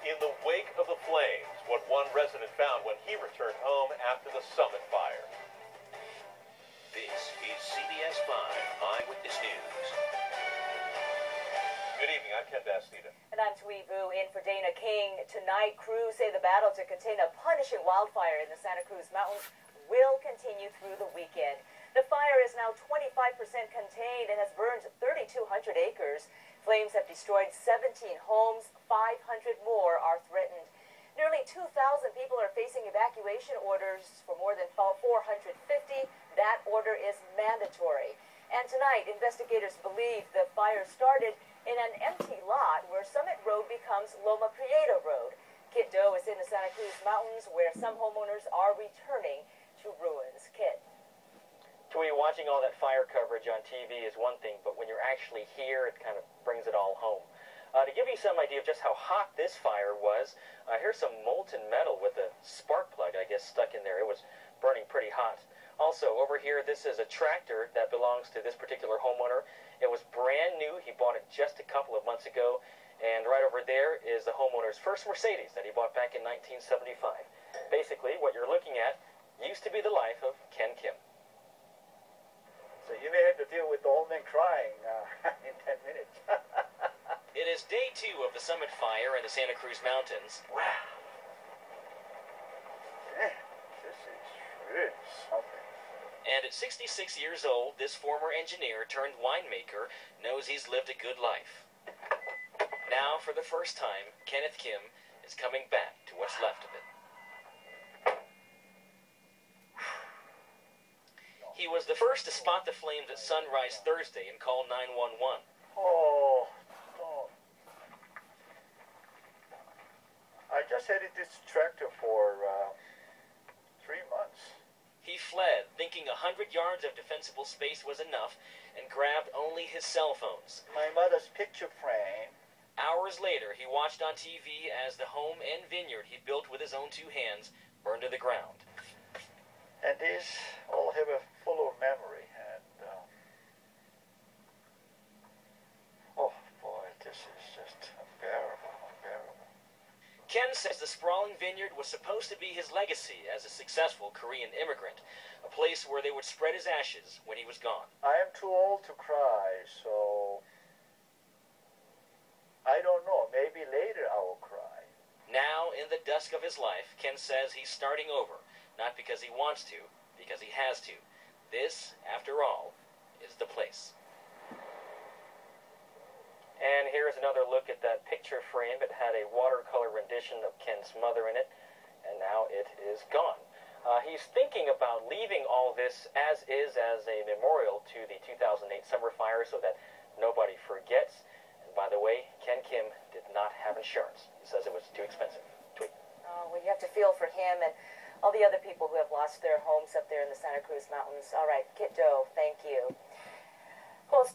in the wake of the flames, what one resident found when he returned home after the Summit fire. This is CBS 5 Eyewitness News. Good evening, I'm Ken Bastida. And I'm Tui Vu in for Dana King. Tonight, crews say the battle to contain a punishing wildfire in the Santa Cruz Mountains will continue through the weekend. The fire is now 25% contained and has burned 3,200 acres. Flames have destroyed 17 homes. 500 more are threatened. Nearly 2,000 people are facing evacuation orders for more than 450. That order is mandatory. And tonight, investigators believe the fire started in an empty lot where Summit Road becomes Loma Prieta Road. Kit Doe is in the Santa Cruz Mountains where some homeowners are returning to ruins. Kit. Tui, watching all that fire coverage on TV is one thing, but when you're actually here, it kind of brings it all home. To give you some idea of just how hot this fire was, here's some molten metal with a spark plug, I guess, stuck in there. It was burning pretty hot. Also, over here, this is a tractor that belongs to this particular homeowner. It was brand new. He bought it just a couple of months ago. And right over there is the homeowner's first Mercedes that he bought back in 1975. Basically, what you're looking at used to be the life of Ken Kim. So you may have to deal with the old man crying in 10 minutes. It is day 2 of the Summit fire in the Santa Cruz Mountains. Wow. Yeah, this is really something. And at 66 years old, this former engineer turned winemaker knows he's lived a good life. Now, for the first time, Kenneth Kim is coming back to what's left of it. He was the first to spot the flames at sunrise Thursday and call 911. Oh, don't. I just headed this tractor for 3 months. He fled, thinking 100 yards of defensible space was enough, and grabbed only his cell phones. My mother's picture frame. Hours later, he watched on TV as the home and vineyard he built with his own 2 hands burned to the ground. And these all have a full of memory. And, oh boy, this is just unbearable. Ken says the sprawling vineyard was supposed to be his legacy as a successful Korean immigrant, a place where they would spread his ashes when he was gone. I am too old to cry, so I don't know. Maybe later I will cry. Now, in the dusk of his life, Ken says he's starting over, not because he wants to, because he has to. This, after all, is the place. And here's another look at that picture frame. It had a watercolor rendition of Ken's mother in it, and now it is gone. He's thinking about leaving all this as is as a memorial to the 2008 summer fire so that nobody forgets. And by the way, Ken Kim did not have insurance. He says it was too expensive. Tweet. Oh, well, you have to feel for him and all the other people who have lost their homes up there in the Santa Cruz Mountains. All right, Kit Doe, thank you. Well,